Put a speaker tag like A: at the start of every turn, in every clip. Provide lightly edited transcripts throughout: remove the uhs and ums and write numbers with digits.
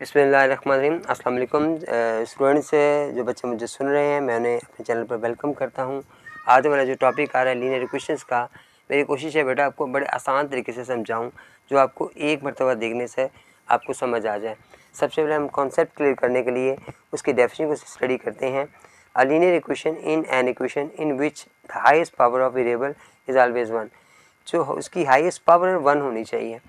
A: बिस्मिल्लाहिर्रहमानिर्रहीम। अस्सलाम वालेकुम स्टूडेंट्स, जो बच्चे मुझे सुन रहे हैं मैं उन्हें अपने चैनल पर वेलकम करता हूं। आज हमारा जो टॉपिक आ रहा है लीनियर इक्वेशंस का, मेरी कोशिश है बेटा आपको बड़े आसान तरीके से समझाऊं जो आपको एक मरतबा देखने से आपको समझ आ जाए। सबसे पहले हम कॉन्सेप्ट क्लियर करने के लिए उसकी डेफिनेशन को स्टडी करते हैं। A linear equation in an equation in which the highest power of variable is always one, जो उसकी हाईएस्ट पावर 1 होनी चाहिए।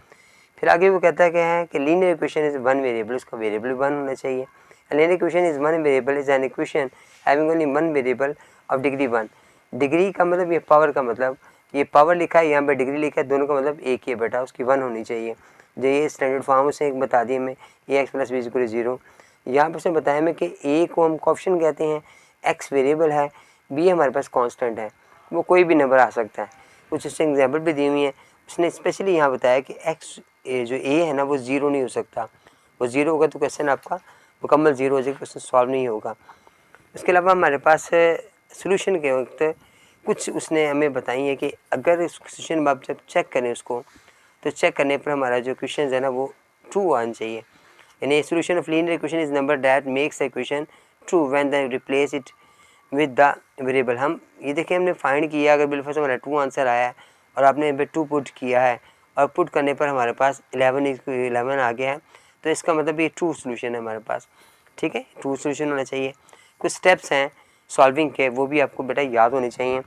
A: फिर आगे वो कहता है क्या है कि linear equation is one variable, उसका वेरिएबल 1 होना चाहिए। Linear equation is one variable is an equation having only one variable of degree 1। Degree का मतलब ये पावर का मतलब, ये पावर लिखा है यहाँ पे डिग्री लिखा है, दोनों का मतलब एक ही है बेटा, उसकी 1 होनी चाहिए। जो ये स्टैंडर्ड फॉर्म उसे एक बता दिए हमें, ए एक्स प्लस बी इक्वल 0। यहाँ पर उसने बताया हमें कि ए को हम कोएफिशिएंट कहते हैं, एक्स वेरिएबल है, बी हमारे पास कांस्टेंट है, वो कोई भी नंबर आ सकता है। कुछ उससे एग्जाम्पल भी दी हुई है। उसने स्पेशली यहाँ बताया कि एक्स जो ए है ना वो 0 नहीं हो सकता, वो 0 होगा तो क्वेश्चन आपका मुकम्मल 0 हो जाएगा, क्वेश्चन सॉल्व नहीं होगा। इसके अलावा हमारे पास सोल्यूशन के वक्त कुछ उसने हमें बताई है कि अगर इस क्वेश्चन आप जब चेक करें उसको, तो चेक करने पर हमारा जो क्वेश्चन है ना वो ट्रू आना चाहिए। यानी solution of linear equation is number that makes the equation true when the replace it with the variable. हम ये देखिए हमने फाइंड किया, अगर बिल्कुल हमारा ट्रू आंसर आया है और आपने यहाँ पे 2 पुट किया है और पुट करने पर हमारे पास 11 आ गया है, तो इसका मतलब ये ट्रू सोल्यूशन है हमारे पास। ठीक है, ट्रू सोल्यूशन होना चाहिए। कुछ स्टेप्स हैं सॉल्विंग के, वो भी आपको बेटा याद होने चाहिए।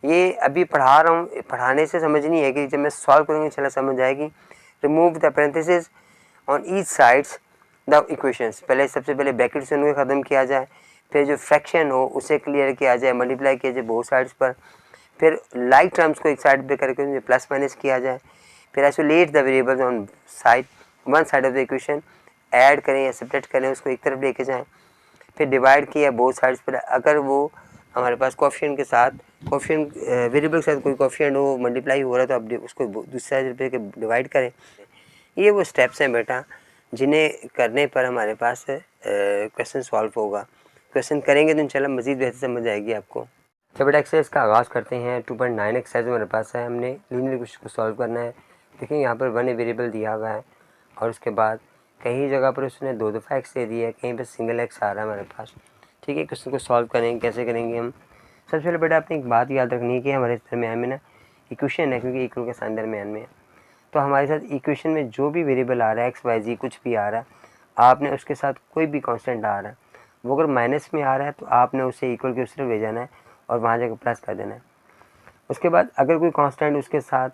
A: ये अभी पढ़ा रहा हूँ, पढ़ाने से समझ नहीं है कि जब मैं सॉल्व करूँगी इंशाल्लाह समझ आएगी। Remove the parenthesis on each sides the equations. पहले सबसे पहले ब्रैकेट से उनको ख़त्म किया जाए, फिर जो फ्रैक्शन हो उसे क्लियर किया जाए, मल्टीप्लाई किया जाए बहुत साइड्स पर, फिर लाइक टर्म्स को एक साइड पे करके प्लस माइनस किया जाए, फिर isolate the variables on side one side of the equation, add करें या सेपरेट करें उसको एक तरफ लेके जाएं, फिर डिवाइड किया बहुत साइड्स पर। अगर वो हमारे पास कोएफिशिएंट के साथ कोएफिशिएंट वेरिएबल के साथ कोई कोएफिशिएंट हो मल्टीप्लाई हो रहा है तो आप उसको दूसरी साइड पे डिवाइड करें। ये वो स्टेप्स हैं बेटा जिन्हें करने पर हमारे पास क्वेश्चन सॉल्व होगा। क्वेश्चन करेंगे तो इंशाल्लाह मज़ीद बेहतर समझ आएगी आपको। तो बेटा एक्सरसाइज का आगाज़ करते हैं। 2.9 एक्सरसाइज हमारे पास है, हमने लीनियर इक्वेशन को सॉल्व करना है। देखिए यहाँ पर वन वेरिएबल दिया हुआ है और उसके बाद कहीं जगह पर उसने 2 दफ़ा एक्स दे दिया है, कहीं पर सिंगल एक्स आ रहा है हमारे पास। ठीक है, क्वेश्चन को सॉल्व करेंगे, कैसे करेंगे हम। सबसे पहले बेटा आपने एक बात याद रखनी है कि हमारे दरमियान में ना इक्वेशन है, क्योंकि इक्वल के साइन दरमियान में है, तो हमारे साथ इक्वेशन में जो भी वेरिएबल आ रहा है एक्स वाई जी कुछ भी आ रहा है, आपने उसके साथ कोई भी कांस्टेंट आ रहा है, वो अगर माइनस में आ रहा है तो आपने उसे इक्वल के उस तरफ ले जाना है और वहाँ जाकर प्लस कर देना है। उसके बाद अगर कोई कांस्टेंट उसके साथ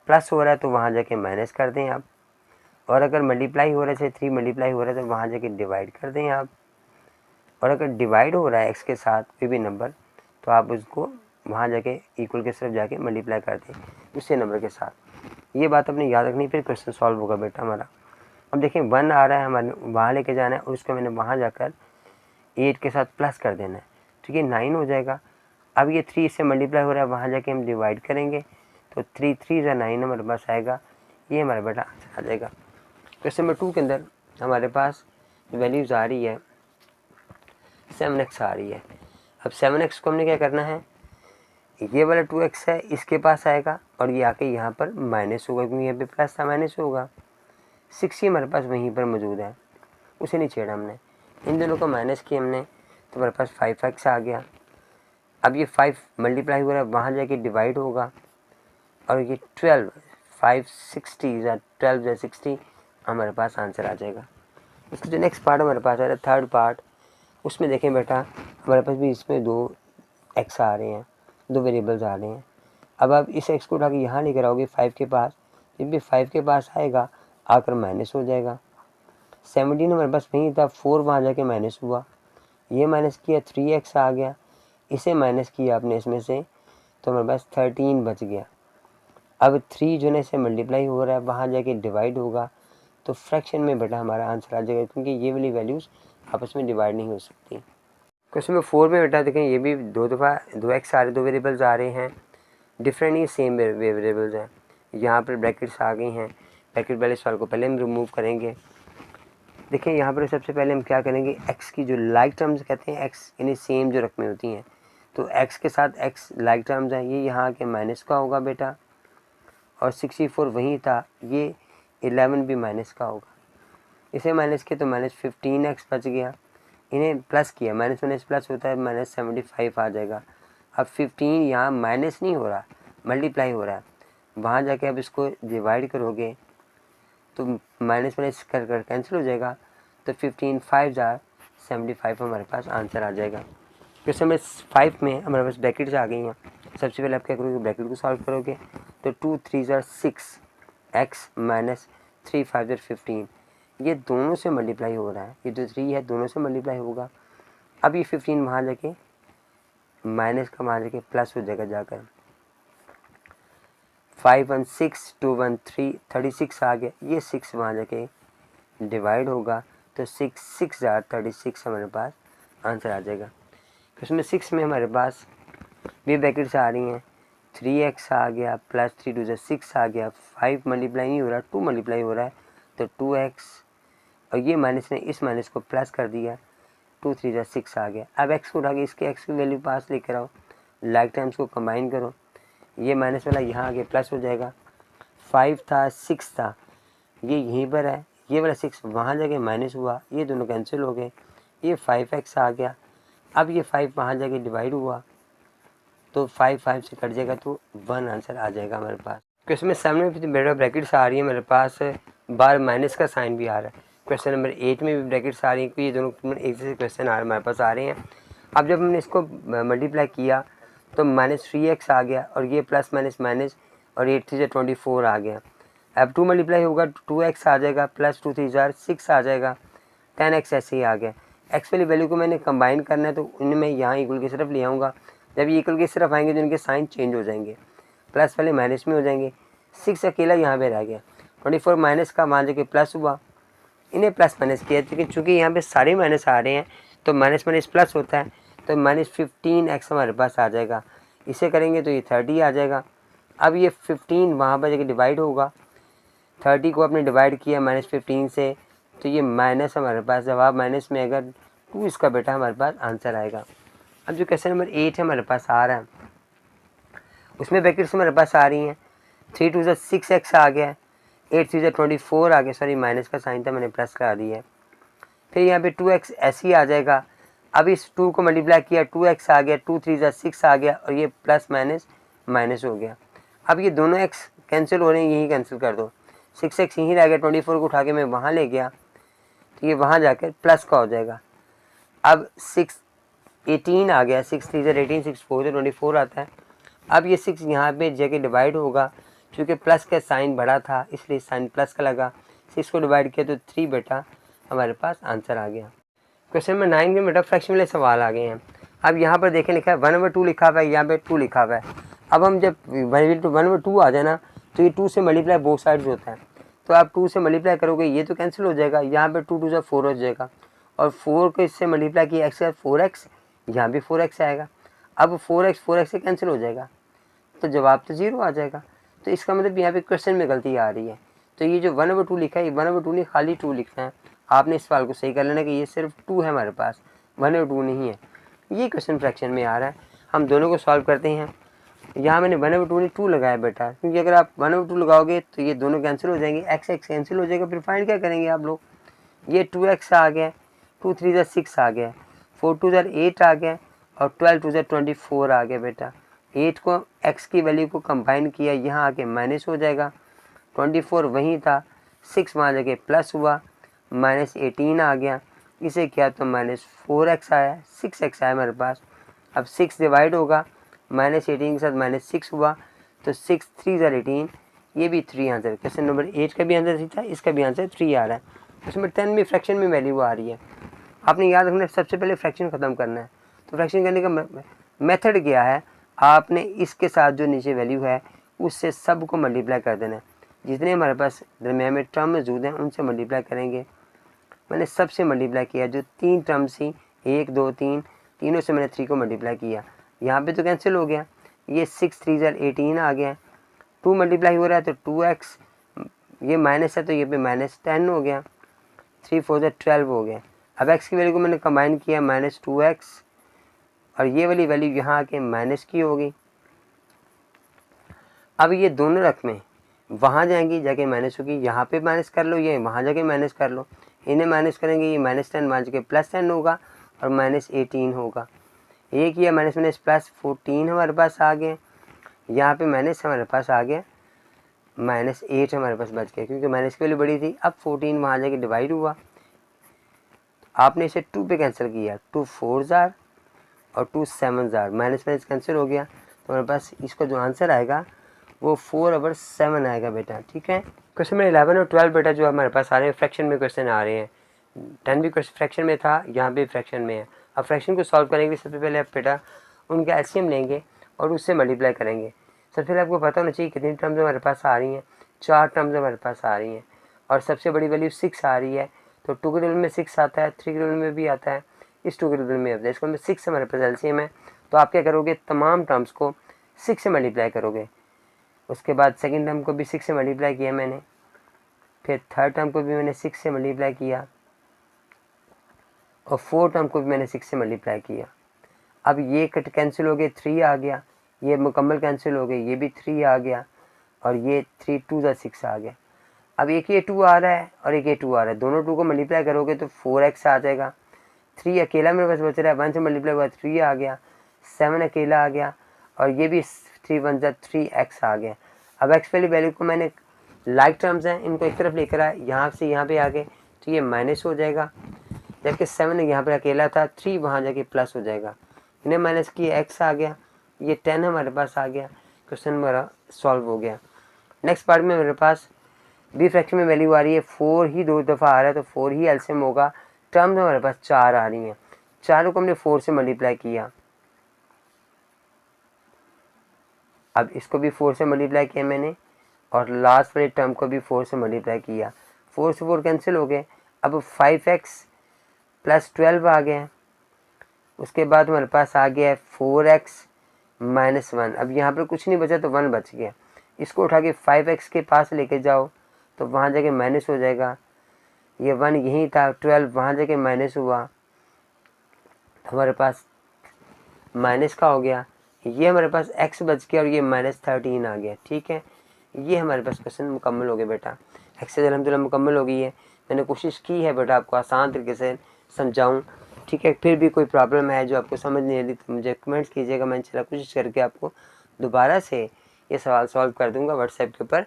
A: प्लस हो रहा है तो वहाँ जाके माइनस कर दें आप, और अगर मल्टीप्लाई हो रहा है, जैसे 3 मल्टीप्लाई हो रहा है तो वहाँ जाके डिवाइड कर दें आप, और अगर डिवाइड हो रहा है एक्स के साथ कोई भी नंबर तो आप उसको वहाँ जाके इक्वल के तरफ जाके मल्टीप्लाई कर दें उसी नंबर के साथ। ये बात अपने याद रखनी, फिर क्वेश्चन सॉल्व होगा बेटा हमारा। अब देखें 1 आ रहा है, हमारे वहाँ लेके जाना है और उसको मैंने वहाँ जाकर 8 के साथ प्लस कर देना है, ठीक है, 9 हो जाएगा। अब ये 3 से मल्टीप्लाई हो रहा है, वहाँ जाके हम डिवाइड करेंगे तो 3 3 या 9 हमारे पास आएगा, ये हमारा बेटा आंसर आ जाएगा। क्वेश्चन नंबर 2 के अंदर हमारे पास वैल्यूज़ आ रही है 7x आ रही है। अब 7x को हमने क्या करना है, ये वाला 2x है इसके पास आएगा और ये आके यहाँ पर माइनस होगा, क्योंकि यहाँ पे प्लस था माइनस होगा। 6 ही हमारे पास वहीं पर मौजूद है, उसे नहीं छेड़ा हमने, इन दोनों को माइनस किया हमने तो हमारे पास 5x आ गया। अब ये 5 मल्टीप्लाई हो रहा है, वहाँ जाके डिवाइड होगा और ये 12 5 60 या 12 या 60 हमारे पास आंसर आ जाएगा। इसका जो नेक्स्ट पार्ट हमारे पास आ रहा है थर्ड पार्ट, उसमें देखें बेटा हमारे पास भी इसमें 2 एक्स आ रहे हैं, 2 वेरिएबल्स आ रहे हैं। अब आप इस एक्स को उठा के यहाँ लेकर आओगे 5 के पास, जब भी 5 के पास आएगा आकर माइनस हो जाएगा। 17 हमारे पास वहीं था, 4 वहाँ जाके माइनस हुआ, ये माइनस किया 3x आ गया, इसे माइनस किया आपने इसमें से तो हमारे पास 13 बच गया। अब 3 जो है इसे मल्टीप्लाई हो रहा है, वहाँ जाके डिवाइड होगा तो फ्रैक्शन में बेटा हमारा आंसर आ जाएगा, क्योंकि ये वाली वैल्यूज़ आपस में डिवाइड नहीं हो सकती। क्वेश्चन नंबर 4 में बेटा देखें ये भी 2 दफ़ा 2x आ रहे, 2 वेरिएबल्स आ रहे हैं, डिफरेंट ही सेम वेरिएबल्स हैं। यहाँ पर ब्रैकेट्स आ गई हैं, ब्रैकेट वाले सवाल को पहले हम रिमूव करेंगे। देखिए यहाँ पर सबसे पहले हम क्या करेंगे, x की जो लाइक टर्म्स कहते हैं, x यानी सेम जो रकमें होती हैं, तो x के साथ x लाइक टर्म्स हैं, ये यहाँ के माइनस का होगा बेटा, और 64 वहीं था, ये 11 भी माइनस का होगा। इसे माइनस किया तो -15x बच गया। इन्हें प्लस किया, माइनस प्लस होता है, -75 आ जाएगा। अब 15 यहाँ माइनस नहीं हो रहा, मल्टीप्लाई हो रहा है। वहाँ जाके अब इसको डिवाइड करोगे तो माइनस कर कैंसिल हो जाएगा। तो 15 5 75 हमारे पास आंसर आ जाएगा। क्वेश्चन नंबर 5 में हमारे पास ब्रैकेट्स आ गई हैं। सबसे पहले आप क्या करोगे, ब्रैकेट को सॉल्व करोगे तो 2 3 6 x माइनस 3 5 15, ये दोनों से मल्टीप्लाई हो रहा है। ये जो 3 है दोनों से मल्टीप्लाई होगा। अब ये 15 वहाँ जाके माइनस का वहाँ जाके प्लस हो जाएगा जाकर। 5 1 6 2 1 3 36 आ गया। ये 6 वहाँ जाके डिवाइड होगा तो 6 6 36 हमारे पास आंसर आ जाएगा। क्वेश्चन नंबर 6 में हमारे पास भी ब्रैकेट्स आ रही हैं। 3x आ गया प्लस 3 2 6 आ गया। 5 मल्टीप्लाई नहीं हो रहा, 2 मल्टीप्लाई हो रहा है तो 2x, और ये माइनस ने इस माइनस को प्लस कर दिया, 2 3 6 आ गया। अब x को उठा के इसके x की वैल्यू पास लेकर आओ, लाइक टाइम्स को कंबाइन करो, ये माइनस वाला यहाँ आगे प्लस हो जाएगा। 5 था 6 था, ये यहीं पर है, ये वाला 6 वहाँ जाके माइनस हुआ, ये दोनों कैंसिल हो गए, ये 5x आ गया। अब ये 5 वहाँ जाके डिवाइड हुआ तो 5 5 से कट जाएगा तो 1 आंसर आ जाएगा हमारे पास। क्वेश्चन में 7 में भी ब्रैकेट्स आ रही है, मेरे पास बार माइनस का साइन भी आ रहा है। क्वेश्चन नंबर 8 में भी ब्रैकेट्स आ रही है, ये दोनों एक जैसे क्वेश्चन आ रहे हमारे पास आ रहे हैं। अब जब हमने इसको मल्टीप्लाई किया तो -3x आ गया, और ये प्लस माइनस माइनस, और 8 3 24 आ गया। अब 2 मल्टीप्लाई होगा 2x आ जाएगा, प्लस 2 3 6 आ जाएगा, 10x ऐसे ही आ गया। x वाली वैल्यू को मैंने कंबाइन करना है तो इन्हें मैं यहाँ इक्वल की सिर्फ ले आऊँगा। जब ये इक्वल की सिर्फ आएंगे तो इनके साइन चेंज हो जाएंगे, प्लस वाले माइनस में हो जाएंगे। 6 अकेला यहाँ पे रह गया, 24 माइनस का वहाँ जाके प्लस हुआ, इन्हें प्लस माइनस किया, लेकिन चूँकि यहाँ पे सारे माइनस आ रहे हैं तो माइनस माइनस प्लस होता है, तो -15x हमारे पास आ जाएगा। इसे करेंगे तो ये 30 आ जाएगा। अब ये 15 वहाँ पर जाके डिवाइड होगा, 30 को आपने डिवाइड किया -15 से, तो ये माइनस हमारे पास जवाब माइनस में अगर 2 इसका बेटा हमारे पास आंसर आएगा। अब जो क्वेश्चन नंबर 8 है हमारे पास आ रहा है, उसमें ब्रैकेट्स हमारे पास आ रही हैं। 3 2 6x आ गया, 8 3 24 आ गया, सॉरी माइनस का साइन था मैंने प्लस करा दिया है। फिर यहाँ पे 2x ऐसे ही आ जाएगा। अब इस 2 को मल्टीप्लाई किया, 2x आ गया, 2 3 6 आ गया, और ये प्लस माइनस माइनस हो गया। अब ये दोनों x कैंसिल हो रहे हैं, यही कैंसिल कर दो, 6x यहीं रह गया, 24 को उठा के मैं वहाँ ले गया तो ये वहाँ जाकर प्लस का हो जाएगा। अब 6 18 आ गया, 6 3 18 6 4 24 आता है। अब ये 6 यहाँ पे जगह डिवाइड होगा, क्योंकि प्लस का साइन बड़ा था इसलिए साइन प्लस का लगा, 6 को डिवाइड किया तो 3 बेटा हमारे पास आंसर आ गया। क्वेश्चन नंबर 9 में बेटा फ्रैक्शन वाले सवाल आ गए हैं। अब यहाँ पर देखें लिखा है 1/2 लिखा हुआ है, यहाँ पे 2 लिखा हुआ है। अब हम जब 1/2 आ जाए ना तो ये 2 से मल्टीप्लाई बोथ साइड्स होता है, तो आप 2 से मल्टीप्लाई करोगे ये तो कैंसिल हो जाएगा, यहाँ पे 2 2 4 हो जाएगा, और 4 को इससे मल्टीप्लाई किया x 4x, यहाँ भी 4x आएगा। अब 4x से कैंसिल हो जाएगा तो जवाब तो 0 आ जाएगा। तो इसका मतलब यहाँ पे क्वेश्चन में गलती आ रही है। तो ये जो 1/2 लिखा है, ये 1/2 नहीं खाली 2 लिखना है। आपने इस सवाल को सही कर लेना कि ये सिर्फ 2 है हमारे पास, 1/2 नहीं है। ये क्वेश्चन फ्रैक्शन में आ रहा है, हम दोनों को सॉल्व करते हैं। यहाँ मैंने 1/2 नहीं 2 लगाया बेटा, क्योंकि अगर आप 1/2 लगाओगे तो ये दोनों कैंसिल हो जाएंगे, x कैंसिल हो जाएगा। फिर फाइंड क्या करेंगे आप लोग, ये 2x आ गया, 2 3 6 आ गया, 4 2 8 आ गया, और 12 2 24 आ गया बेटा। 8 को x की वैल्यू को कंबाइन किया, यहाँ आके माइनस हो जाएगा, 24 वहीं था, 6 वहाँ जाके प्लस हुआ, -18 आ गया, इसे किया तो -4x आया, 6x आया हमारे पास। अब 6 डिवाइड होगा, -18 के साथ -6 हुआ, तो 6 3 18, ये भी 3 आंसर। क्वेश्चन नंबर 8 का भी आंसर 3 था, इसका भी आंसर 3 आ रहा है। क्वेश्चन नंबर 10 में फ्रैक्शन में वैल्यू आ रही है। आपने याद रखना सबसे पहले फ्रैक्शन ख़त्म करना है। तो फ्रैक्शन करने का मेथड क्या है, आपने इसके साथ जो नीचे वैल्यू है उससे सब को मल्टीप्लाई कर देना है। जितने हमारे पास दरमियान में टर्म मौजूद हैं उनसे मल्टीप्लाई करेंगे। मैंने सबसे मल्टीप्लाई किया, जो 3 टर्म्स थी 1 2 3, तीनों से मैंने 3 को मल्टीप्लाई किया। यहाँ पे तो कैंसिल हो गया, ये 6 3 18 आ गया, 2 मल्टीप्लाई हो रहा है तो 2x, ये माइनस है तो ये पे -10 हो गया, 3 4 12 हो गया। अब x की वैल्यू को मैंने कंबाइन किया, -2x, और ये वाली वैल्यू यहाँ आके माइनस की होगी। अब ये दोनों रकमें वहाँ जाएंगी, जाके माइनस होगी, यहाँ पे माइनस कर लो, ये वहाँ जाके माइनस कर लो, इन्हें माइनस करेंगे, ये -10 मान के +10 होगा और -18 होगा। ये किया माइनस माइनस प्लस 14 हमारे पास आ गए, यहाँ पे माइनस हमारे पास आ गया, -8 हमारे पास बच गया क्योंकि माइनस की वैल्यू बड़ी थी। अब 14 वहाँ जाके डिवाइड हुआ, आपने इसे 2 पे कैंसिल किया, 2 4 जार और 2 7 जार, माइनस माइनस कैंसिल हो गया। तो हमारे पास इसका जो आंसर आएगा वो 4/7 आएगा बेटा। ठीक है, क्वेश्चन नंबर 11 और 12 बेटा जो हमारे पास आ रहे हैं फ्रैक्शन में क्वेश्चन आ रहे हैं। 10 भी फ्रैक्शन में था, यहाँ भी फ्रैक्शन में है। अब फ्रैक्शन को सॉल्व करने के लिए सबसे पहले आप बेटा उनका एलसीएम लेंगे और उससे मल्टीप्लाई करेंगे। सबसे पहले आपको पता होना चाहिए कितनी टर्म्स हमारे पास आ रही हैं, 4 टर्म्स हमारे पास आ रही हैं और सबसे बड़ी वैल्यू 6 आ रही है। तो 2 के टेबल में 6 आता है, 3 के टेबल में भी आता है, इस 2 के टेबल में आता है। इसको में 6 हमारे पास एलसीएम है। तो आप क्या करोगे, तमाम टर्म्स को 6 से मल्टीप्लाई करोगे। उसके बाद सेकंड टर्म को भी 6 से मल्टीप्लाई किया मैंने, फिर थर्ड टर्म को भी मैंने 6 से मल्टीप्लाई किया और फोर्थ टर्म को भी मैंने 6 से मल्टीप्लाई किया। अब ये कट कैंसिल हो गए, 3 आ गया, ये मुकम्मल कैंसिल हो गए, ये भी 3 आ गया और ये 3 2 ज़ा 6 आ गया। अब एक ये 2 आ रहा है और एक ये 2 आ रहा है, दोनों 2 को मल्टीप्लाई करोगे तो 4x आ जाएगा। 3 अकेला मेरे पास बच रहा है, 1 से मल्टीप्लाई हुआ 3 आ गया, 7 अकेला आ गया और ये भी 3 1 ज़ा 3x आ गया। अब x वाली वैल्यू को मैंने लाइक टर्म्स हैं इनको एक तरफ लेकर आए, यहाँ से यहाँ पे आ गए तो ये माइनस हो जाएगा, जबकि 7 यहाँ पर अकेला था, 3 वहाँ जाके प्लस हो जाएगा। इन्हें माइनस किए, x आ गया, ये 10 हमारे पास आ गया। क्वेश्चन हमारा सॉल्व हो गया। नेक्स्ट पार्ट में मेरे पास बी फ्रैक्शन में वैल्यू आ रही है 4 ही 2 दफ़ा आ रहा है तो 4 ही एलसीएम होगा। टर्म्स हमारे पास 4 आ रही हैं, चारों को हमने 4 से मल्टीप्लाई किया। अब इसको भी 4 से मल्टीप्लाई किया मैंने और लास्ट वाले टर्म को भी 4 से मल्टीप्लाई किया। 4 से 4 कैंसिल हो गए। अब 5x + 12 आ गए। उसके बाद हमारे पास आ गया है 4x - 1। अब यहाँ पर कुछ नहीं बचा तो 1 बच गया। इसको उठा के 5x के पास लेके जाओ तो वहाँ जाके माइनस हो जाएगा। ये 1 यहीं था, 12 वहाँ जाके माइनस हुआ, हमारे पास माइनस का हो गया। ये हमारे पास x बच गया और ये -13 आ गया। ठीक है, ये हमारे पास क्वेश्चन मुकम्मल हो गया बेटा। एक्सरसाइज अल्हम्दुलिल्लाह मुकम्मल हो गई है। मैंने कोशिश की है बेटा आपको आसान तरीके से समझाऊं। ठीक है, फिर भी कोई प्रॉब्लम है जो आपको समझ नहीं आ रही तो मुझे कमेंट्स कीजिएगा, मैं इंशाल्लाह कोशिश करके आपको दोबारा से ये सवाल सॉल्व कर दूँगा व्हाट्सएप के ऊपर।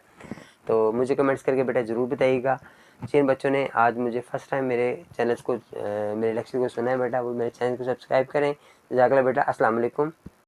A: तो मुझे कमेंट्स करके बेटा ज़रूर बताइएगा। जिन बच्चों ने आज मुझे फ़र्स्ट टाइम मेरे चैनल्स को मेरे लेक्चर को सुना है बेटा वो मेरे चैनल को सब्सक्राइब करें। जज़ाकल्लाह बेटा, अस्सलाम वालेकुम।